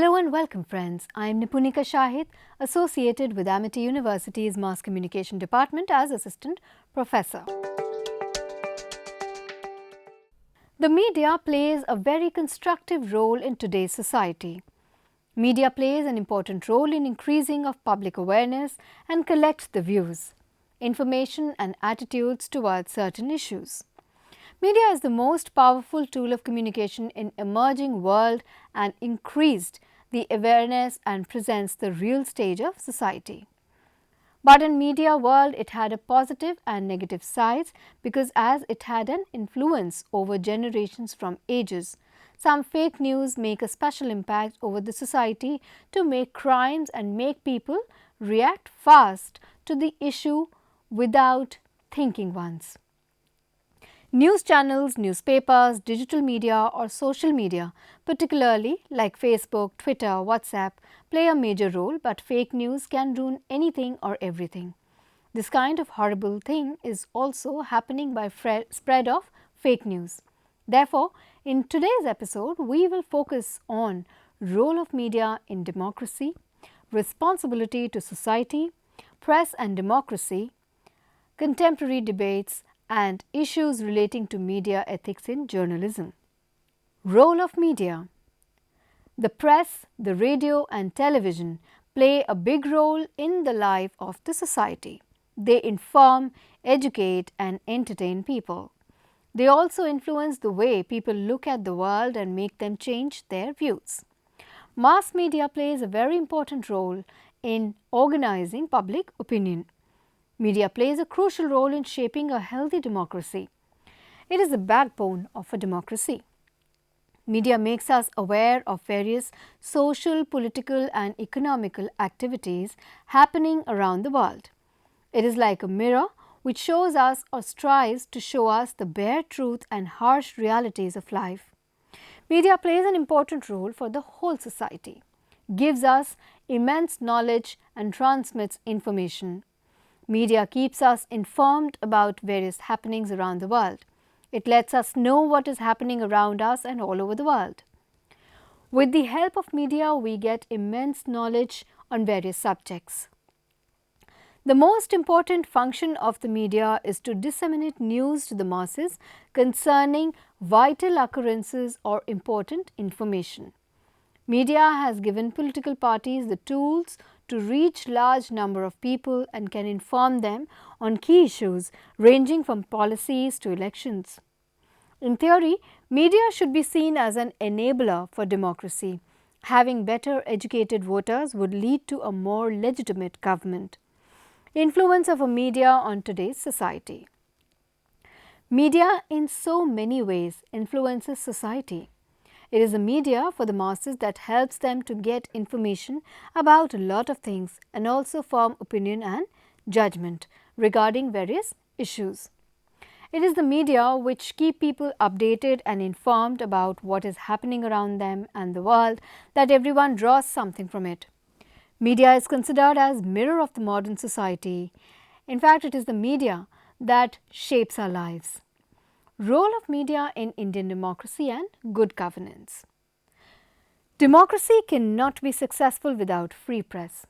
Hello and welcome friends. I am Nipunika Shahid, associated with Amity University's Mass Communication Department as Assistant Professor. The media plays a very constructive role in today's society. Media plays an important role in increasing of public awareness and collects the views, information and attitudes towards certain issues. Media is the most powerful tool of communication in emerging world and increased the awareness and presents the real stage of society. But in media world, it had a positive and negative sides because as it had an influence over generations from ages. Some fake news make a special impact over the society to make crimes and make people react fast to the issue without thinking once. News channels, newspapers, digital media or social media, particularly like Facebook, Twitter, WhatsApp, play a major role, but fake news can ruin anything or everything. This kind of horrible thing is also happening by spread of fake news. Therefore, in today's episode, we will focus on role of media in democracy, responsibility to society, press and democracy, contemporary debates, and issues relating to media ethics in journalism. Role of media. The press, the radio and television play a big role in the life of the society. They inform, educate and entertain people. They also influence the way people look at the world and make them change their views. Mass media plays a very important role in organizing public opinion. Media plays a crucial role in shaping a healthy democracy. It is the backbone of a democracy. Media makes us aware of various social, political and economical activities happening around the world. It is like a mirror which shows us or strives to show us the bare truth and harsh realities of life. Media plays an important role for the whole society, gives us immense knowledge and transmits information. Media keeps us informed about various happenings around the world. It lets us know what is happening around us and all over the world. With the help of media, we get immense knowledge on various subjects. The most important function of the media is to disseminate news to the masses concerning vital occurrences or important information. Media has given political parties the tools to reach large number of people and can inform them on key issues ranging from policies to elections. In theory, media should be seen as an enabler for democracy. Having better educated voters would lead to a more legitimate government. Influence of a media on today's society. Media in so many ways influences society. It is the media for the masses that helps them to get information about a lot of things and also form opinion and judgment regarding various issues. It is the media which keep people updated and informed about what is happening around them and the world, that everyone draws something from it. Media is considered as mirror of the modern society. In fact, it is the media that shapes our lives. Role of media in Indian democracy and good governance. Democracy cannot be successful without free press.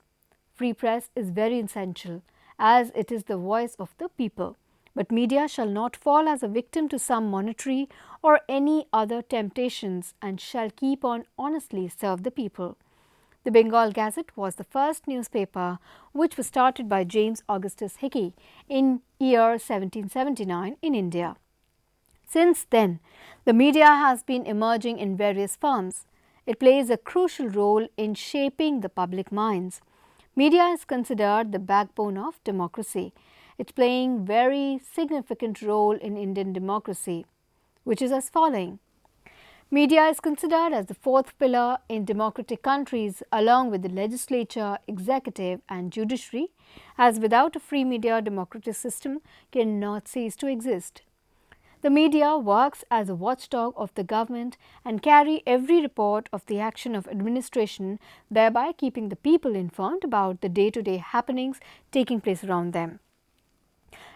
Free press is very essential as it is the voice of the people. But media shall not fall as a victim to some monetary or any other temptations and shall keep on honestly serve the people. The Bengal Gazette was the first newspaper which was started by James Augustus Hickey in year 1779 in India. Since then, the media has been emerging in various forms. It plays a crucial role in shaping the public minds. Media is considered the backbone of democracy. It's playing very significant role in Indian democracy, which is as following. Media is considered as the fourth pillar in democratic countries along with the legislature, executive and judiciary, as without a free media, democratic system cannot cease to exist. The media works as a watchdog of the government and carry every report of the action of administration, thereby keeping the people informed about the day-to-day happenings taking place around them.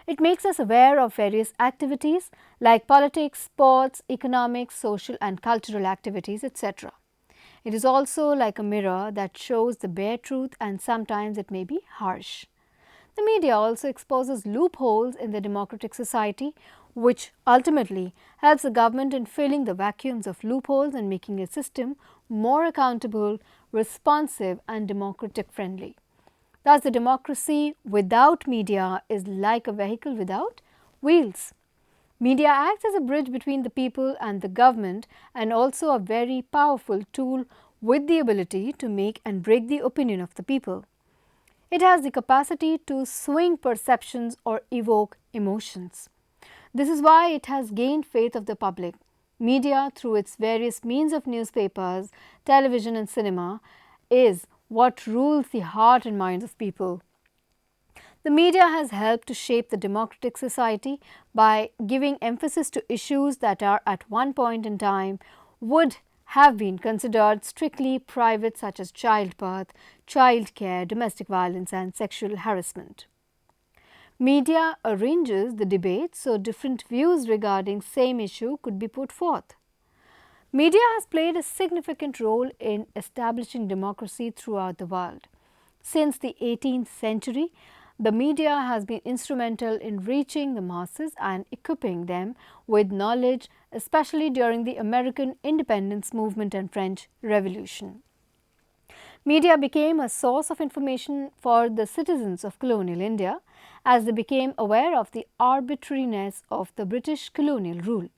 It makes us aware of various activities like politics, sports, economics, social and cultural activities, etc. It is also like a mirror that shows the bare truth, and sometimes it may be harsh. The media also exposes loopholes in the democratic society, which ultimately helps the government in filling the vacuums of loopholes and making a system more accountable, responsive and democratic friendly. Thus, the democracy without media is like a vehicle without wheels. Media acts as a bridge between the people and the government, and also a very powerful tool with the ability to make and break the opinion of the people. It has the capacity to swing perceptions or evoke emotions. This is why it has gained faith of the public. Media, through its various means of newspapers, television and cinema, is what rules the heart and minds of people. The media has helped to shape the democratic society by giving emphasis to issues that are at one point in time would have been considered strictly private, such as childbirth, childcare, domestic violence and sexual harassment. Media arranges the debate so different views regarding same issue could be put forth. Media has played a significant role in establishing democracy throughout the world. Since the 18th century, the media has been instrumental in reaching the masses and equipping them with knowledge, especially during the American independence movement and French Revolution. Media became a source of information for the citizens of colonial India as they became aware of the arbitrariness of the British colonial rule.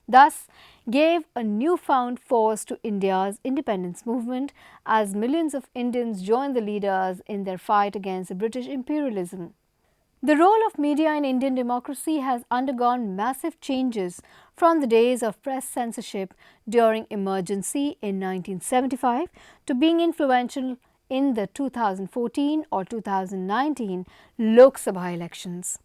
Thus, gave a newfound force to India's independence movement as millions of Indians joined the leaders in their fight against the British imperialism. The role of media in Indian democracy has undergone massive changes from the days of press censorship during emergency in 1975 to being influential in the 2014 or 2019 Lok Sabha elections.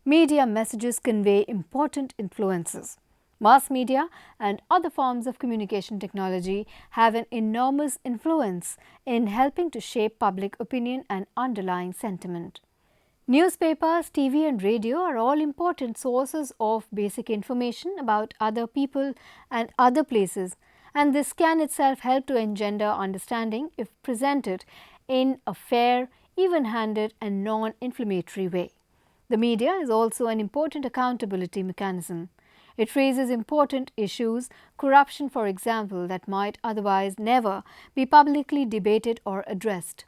Media messages convey important influences. Mass media and other forms of communication technology have an enormous influence in helping to shape public opinion and underlying sentiment. Newspapers, TV and radio are all important sources of basic information about other people and other places, and this can itself help to engender understanding if presented in a fair, even-handed and non-inflammatory way. The media is also an important accountability mechanism. It raises important issues, corruption for example, that might otherwise never be publicly debated or addressed.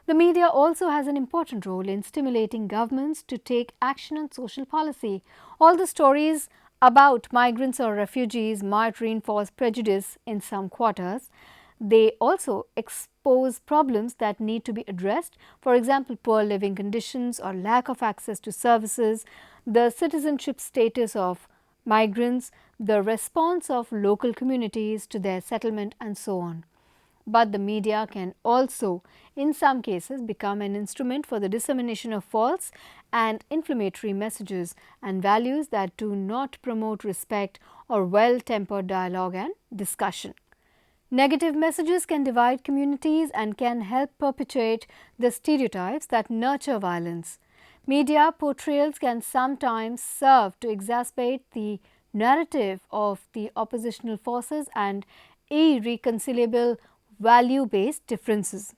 The media also has an important role in stimulating governments to take action on social policy. All the stories about migrants or refugees might reinforce prejudice in some quarters. They also expose problems that need to be addressed, for example, poor living conditions or lack of access to services, the citizenship status of migrants, the response of local communities to their settlement and so on. But the media can also, in some cases, become an instrument for the dissemination of false and inflammatory messages and values that do not promote respect or well-tempered dialogue and discussion. Negative messages can divide communities and can help perpetuate the stereotypes that nurture violence. Media portrayals can sometimes serve to exacerbate the narrative of the oppositional forces and irreconcilable value-based differences.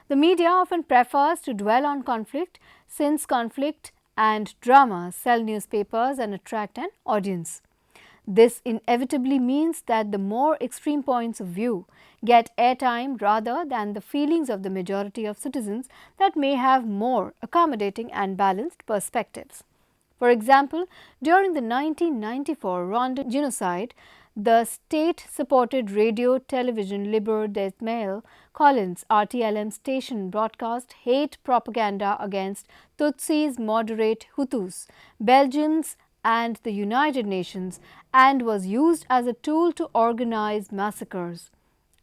The media often prefers to dwell on conflict since conflict and drama sell newspapers and attract an audience. This inevitably means that the more extreme points of view get airtime rather than the feelings of the majority of citizens that may have more accommodating and balanced perspectives. For example, during the 1994 Rwandan genocide, the state-supported radio television Libre des Mails Collins RTLM station broadcast hate propaganda against Tutsis, moderate Hutus, Belgians and the United Nations, and was used as a tool to organize massacres.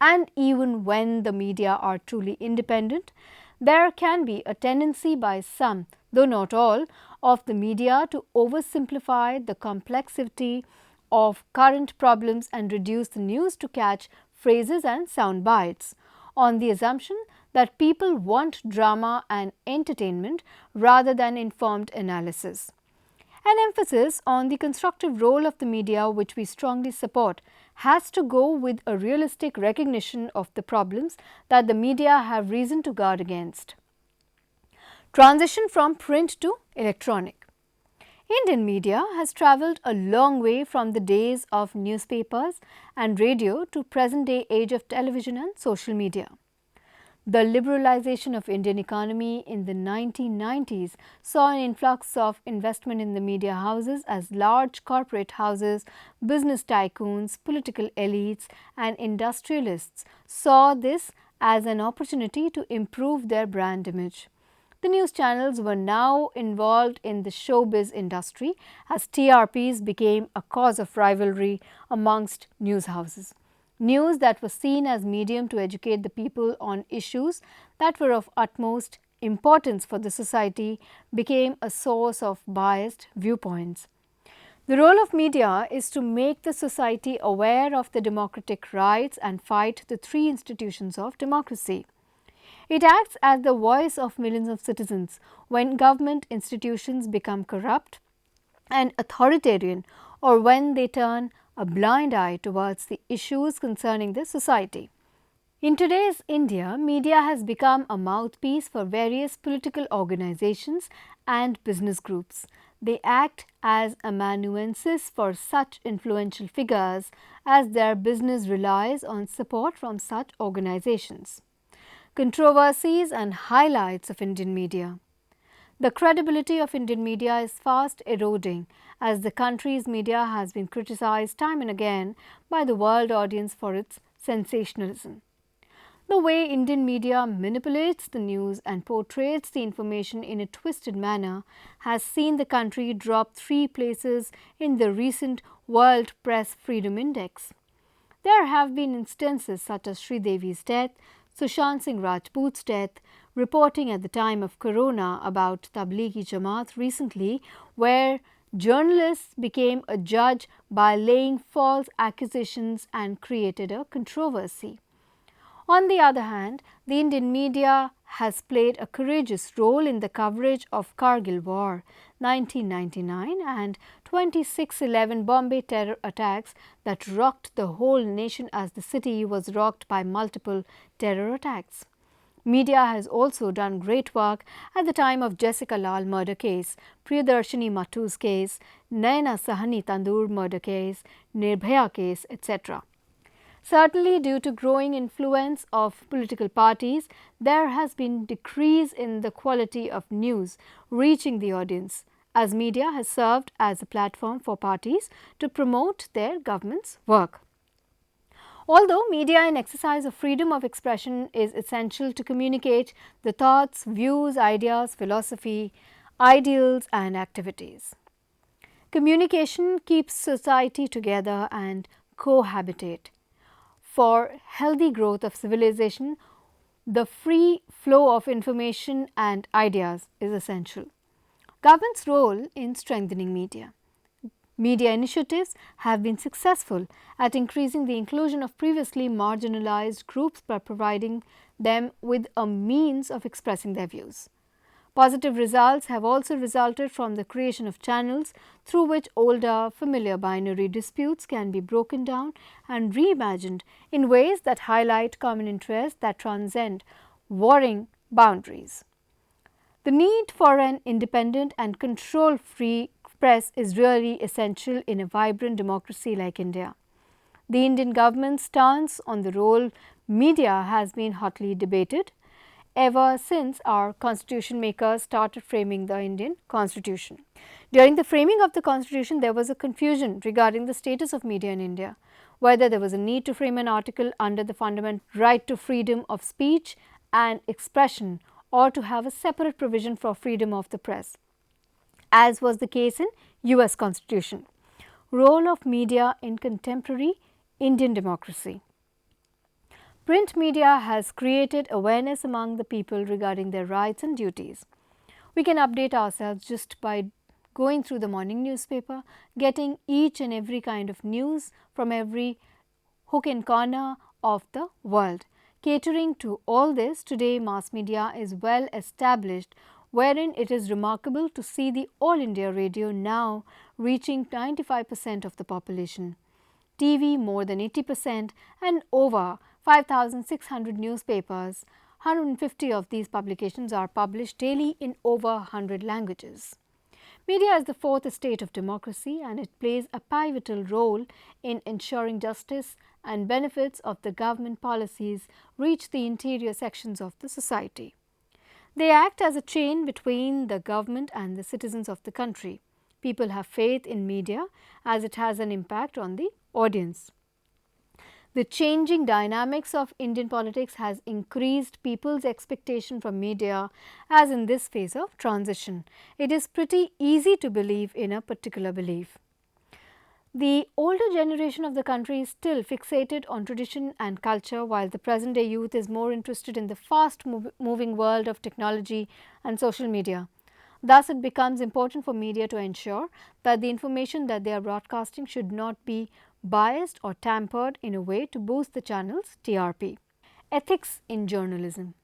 And even when the media are truly independent, there can be a tendency by some, though not all, of the media to oversimplify the complexity of current problems and reduce the news to catch phrases and sound bites, on the assumption that people want drama and entertainment rather than informed analysis. An emphasis on the constructive role of the media, which we strongly support, has to go with a realistic recognition of the problems that the media have reason to guard against. Transition from print to electronic. Indian media has travelled a long way from the days of newspapers and radio to present day age of television and social media. The liberalization of Indian economy in the 1990s saw an influx of investment in the media houses as large corporate houses, business tycoons, political elites and industrialists saw this as an opportunity to improve their brand image. The news channels were now involved in the showbiz industry as TRPs became a cause of rivalry amongst news houses. News that was seen as medium to educate the people on issues that were of utmost importance for the society became a source of biased viewpoints. The role of media is to make the society aware of the democratic rights and fight the three institutions of democracy. It acts as the voice of millions of citizens when government institutions become corrupt and authoritarian, or when they turn a blind eye towards the issues concerning the society. In today's India, media has become a mouthpiece for various political organizations and business groups. They act as amanuenses for such influential figures as their business relies on support from such organizations. Controversies and highlights of Indian media. The credibility of Indian media is fast eroding as the country's media has been criticized time and again by the world audience for its sensationalism. The way Indian media manipulates the news and portrays the information in a twisted manner has seen the country drop 3 places in the recent World Press Freedom Index. There have been instances such as Sridevi's death, Sushant Singh Rajput's death, reporting at the time of Corona about Tablighi Jamaat recently, where journalists became a judge by laying false accusations and created a controversy. On the other hand, the Indian media has played a courageous role in the coverage of Kargil War, 1999 and 26/11 Bombay terror attacks that rocked the whole nation as the city was rocked by multiple terror attacks. Media has also done great work at the time of Jessica Lal murder case, Priyadarshini Mattu's case, Naina Sahani Tandoor murder case, Nirbhaya case, etc. Certainly, due to growing influence of political parties, there has been decrease in the quality of news reaching the audience, as media has served as a platform for parties to promote their government's work. Although media in exercise of freedom of expression is essential to communicate the thoughts, views, ideas, philosophy, ideals and activities. Communication keeps society together and cohabitate. For healthy growth of civilization, the free flow of information and ideas is essential. Government's role in strengthening media. Media initiatives have been successful at increasing the inclusion of previously marginalized groups by providing them with a means of expressing their views. Positive results have also resulted from the creation of channels through which older, familiar binary disputes can be broken down and reimagined in ways that highlight common interests that transcend warring boundaries. The need for an independent and control-free press is really essential in a vibrant democracy like India. The Indian government's stance on the role media has been hotly debated ever since our constitution makers started framing the Indian constitution. During the framing of the constitution, there was a confusion regarding the status of media in India, whether there was a need to frame an article under the fundamental right to freedom of speech and expression or to have a separate provision for freedom of the press, as was the case in US Constitution. Role of media in contemporary Indian democracy. Print media has created awareness among the people regarding their rights and duties. We can update ourselves just by going through the morning newspaper, getting each and every kind of news from every hook and corner of the world. Catering to all this, today mass media is well established, wherein it is remarkable to see the All India Radio now reaching 95% of the population. TV more than 80%, and over 5,600 newspapers. 150 of these publications are published daily in over 100 languages. Media is the fourth estate of democracy, and it plays a pivotal role in ensuring justice and benefits of the government policies reach the interior sections of the society. They act as a chain between the government and the citizens of the country. People have faith in media as it has an impact on the audience. The changing dynamics of Indian politics has increased people's expectation from media as in this phase of transition. It is pretty easy to believe in a particular belief. The older generation of the country is still fixated on tradition and culture, while the present day youth is more interested in the fast moving world of technology and social media. Thus, it becomes important for media to ensure that the information that they are broadcasting should not be biased or tampered in a way to boost the channel's TRP. Ethics in journalism.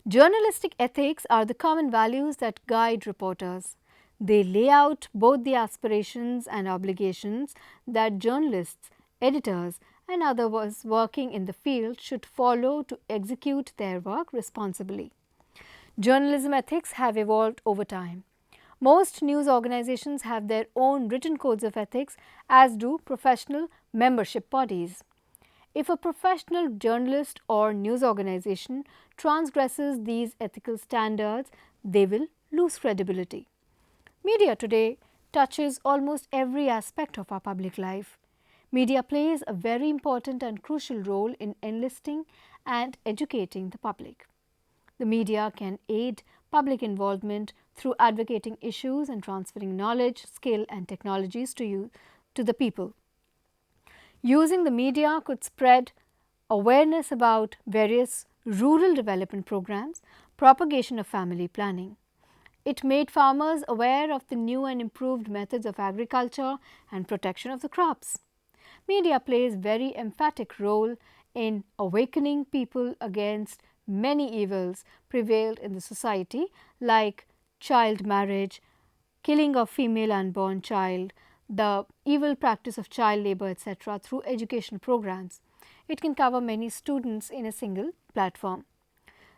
Journalistic ethics are the common values that guide reporters. They lay out both the aspirations and obligations that journalists, editors, and others working in the field should follow to execute their work responsibly. Journalism ethics have evolved over time. Most news organizations have their own written codes of ethics, as do professional membership bodies. If a professional journalist or news organization transgresses these ethical standards, they will lose credibility. Media today touches almost every aspect of our public life. Media plays a very important and crucial role in enlisting and educating the public. The media can aid public involvement through advocating issues and transferring knowledge, skill and technologies to the people. Using the media could spread awareness about various rural development programs, propagation of family planning. It made farmers aware of the new and improved methods of agriculture and protection of the crops. Media plays very emphatic role in awakening people against many evils prevailed in the society like child marriage, killing of female unborn child, the evil practice of child labor, etc. through educational programs. It can cover many students in a single platform.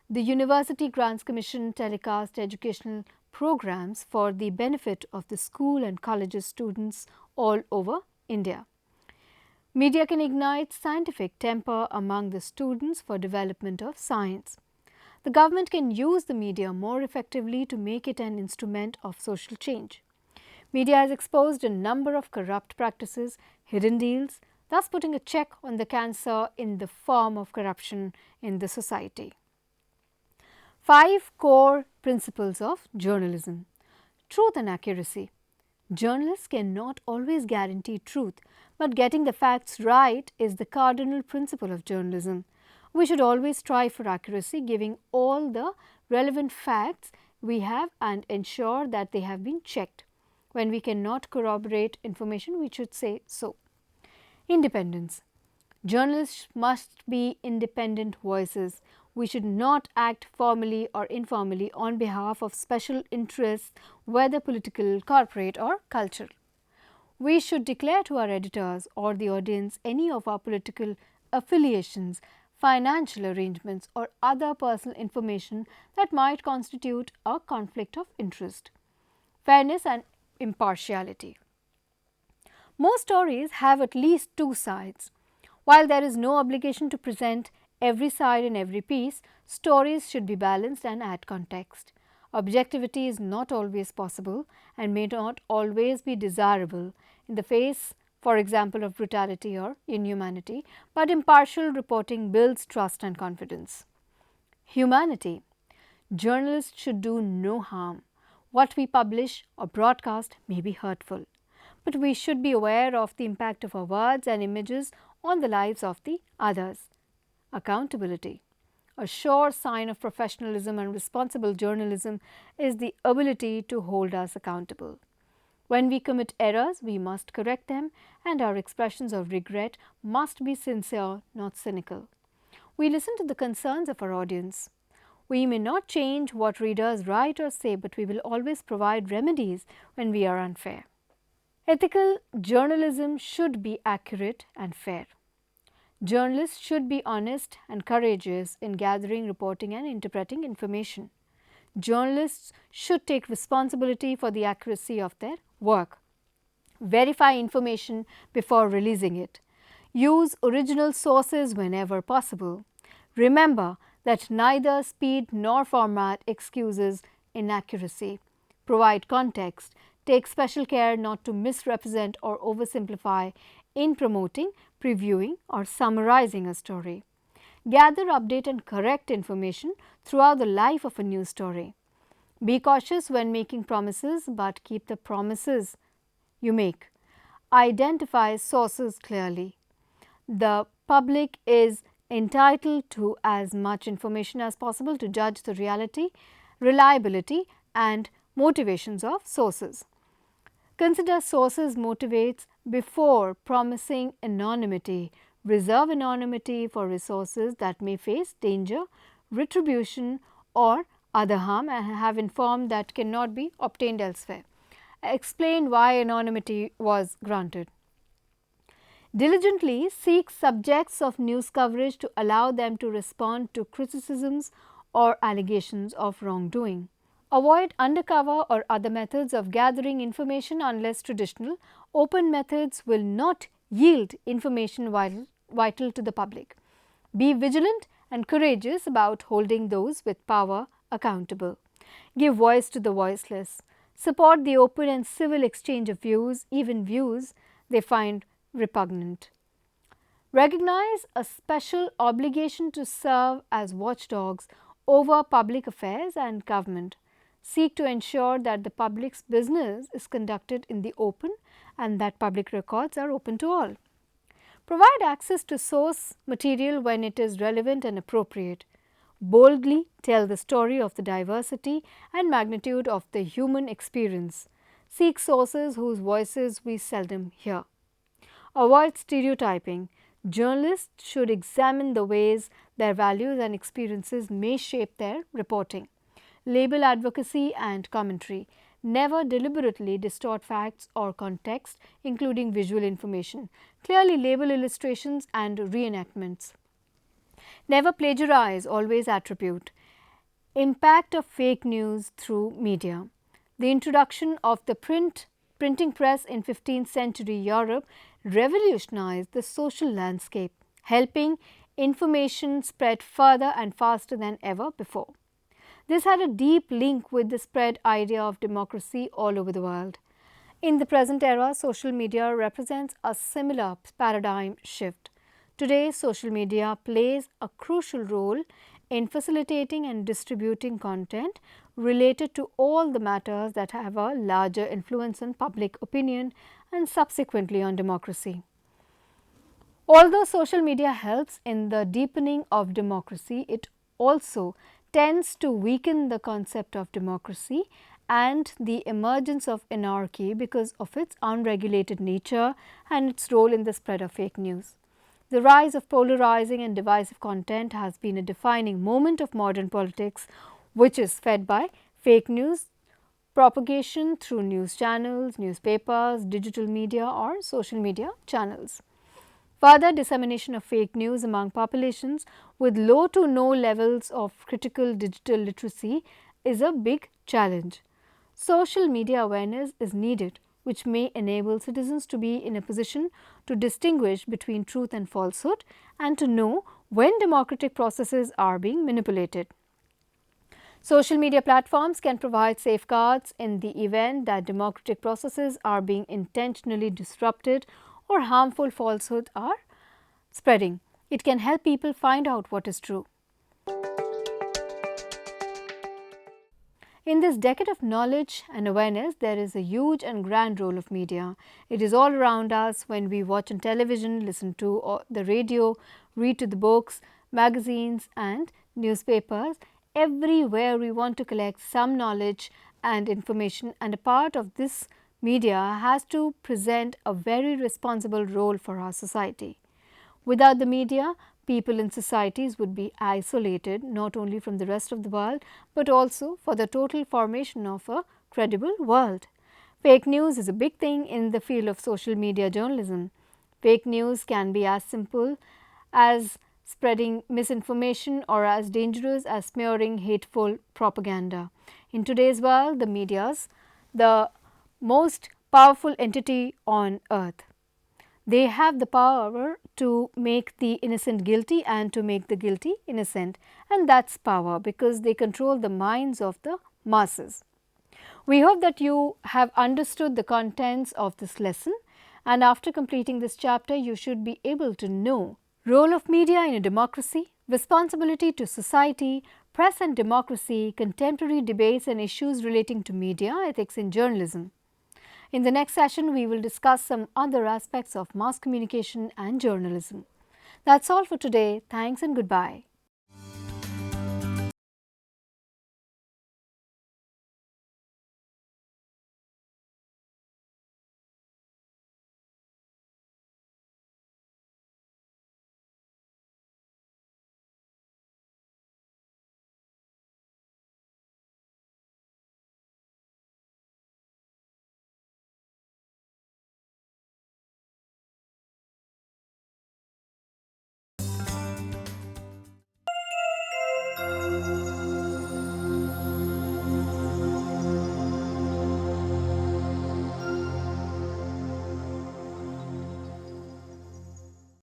The University Grants Commission telecast educational programs for the benefit of the school and colleges students all over India. Media can ignite scientific temper among the students for development of science. The government can use the media more effectively to make it an instrument of social change. Media has exposed a number of corrupt practices, hidden deals, thus putting a check on the cancer in the form of corruption in the society. 5 core principles of journalism. Truth and accuracy. Journalists cannot always guarantee truth, but getting the facts right is the cardinal principle of journalism. We should always strive for accuracy, giving all the relevant facts we have and ensure that they have been checked. When we cannot corroborate information, we should say so. Independence. Journalists must be independent voices. We should not act formally or informally on behalf of special interests, whether political, corporate or cultural. We should declare to our editors or the audience any of our political affiliations, financial arrangements or other personal information that might constitute a conflict of interest. Fairness and impartiality. Most stories have at least 2 sides. While there is no obligation to present every side in every piece, stories should be balanced and add context. Objectivity is not always possible and may not always be desirable in the face, for example, of brutality or inhumanity, but impartial reporting builds trust and confidence. Humanity. Journalists should do no harm. What we publish or broadcast may be hurtful, but we should be aware of the impact of our words and images on the lives of the others. Accountability. A sure sign of professionalism and responsible journalism is the ability to hold us accountable. When we commit errors, we must correct them, and our expressions of regret must be sincere, not cynical. We listen to the concerns of our audience. We may not change what readers write or say, but we will always provide remedies when we are unfair. Ethical journalism should be accurate and fair. Journalists should be honest and courageous in gathering, reporting and interpreting information. Journalists should take responsibility for the accuracy of their work. Verify information before releasing it. Use original sources whenever possible. Remember that neither speed nor format excuses inaccuracy. Provide context. Take special care not to misrepresent or oversimplify in promoting, previewing or summarizing a story. Gather, update and correct information throughout the life of a news story. Be cautious when making promises, but keep the promises you make. Identify sources clearly. The public is entitled to as much information as possible to judge the reality, reliability and motivations of sources. Consider sources' motivates before promising anonymity. Reserve anonymity for resources that may face danger, retribution or other harm and have informed that cannot be obtained elsewhere. Explain why anonymity was granted. Diligently seek subjects of news coverage to allow them to respond to criticisms or allegations of wrongdoing. Avoid undercover or other methods of gathering information unless traditional, open methods will not yield information vital to the public. Be vigilant and courageous about holding those with power accountable. Give voice to the voiceless. Support the open and civil exchange of views, even views they find repugnant. Recognize a special obligation to serve as watchdogs over public affairs and government. Seek to ensure that the public's business is conducted in the open and that public records are open to all. Provide access to source material when it is relevant and appropriate. Boldly tell the story of the diversity and magnitude of the human experience. Seek sources whose voices we seldom hear. Avoid stereotyping. Journalists should examine the ways their values and experiences may shape their reporting. Label advocacy and commentary. Never deliberately distort facts or context, including visual information. Clearly label illustrations and reenactments. Never plagiarize, always attribute. Impact of fake news through media. The introduction of the printing press in 15th century Europe revolutionized the social landscape, helping information spread further and faster than ever before. This had a deep link with the spread idea of democracy all over the world. In the present era, social media represents a similar paradigm shift. Today, social media plays a crucial role in facilitating and distributing content related to all the matters that have a larger influence on public opinion and subsequently on democracy. Although social media helps in the deepening of democracy, it also tends to weaken the concept of democracy and the emergence of anarchy because of its unregulated nature and its role in the spread of fake news. The rise of polarizing and divisive content has been a defining moment of modern politics, which is fed by fake news propagation through news channels, newspapers, digital media or social media channels. Further dissemination of fake news among populations with low to no levels of critical digital literacy is a big challenge. Social media awareness is needed, which may enable citizens to be in a position to distinguish between truth and falsehood and to know when democratic processes are being manipulated. Social media platforms can provide safeguards in the event that democratic processes are being intentionally disrupted or harmful falsehoods are spreading. It can help people find out what is true. In this decade of knowledge and awareness, there is a huge and grand role of media. It is all around us when we watch on television, listen to the radio, read to the books, magazines and newspapers. Everywhere we want to collect some knowledge and information, and a part of this media has to present a very responsible role for our society. Without the media, people in societies would be isolated not only from the rest of the world, but also for the total formation of a credible world. Fake news is a big thing in the field of social media journalism. Fake news can be as simple as spreading misinformation or as dangerous as smearing hateful propaganda. In today's world, the media's the most powerful entity on earth. They have the power to make the innocent guilty and to make the guilty innocent, and that's power because they control the minds of the masses. We hope that you have understood the contents of this lesson, and after completing this chapter you should be able to know role of media in a democracy, responsibility to society, press and democracy, contemporary debates and issues relating to media, ethics in journalism. In the next session, we will discuss some other aspects of mass communication and journalism. That's all for today. Thanks and goodbye.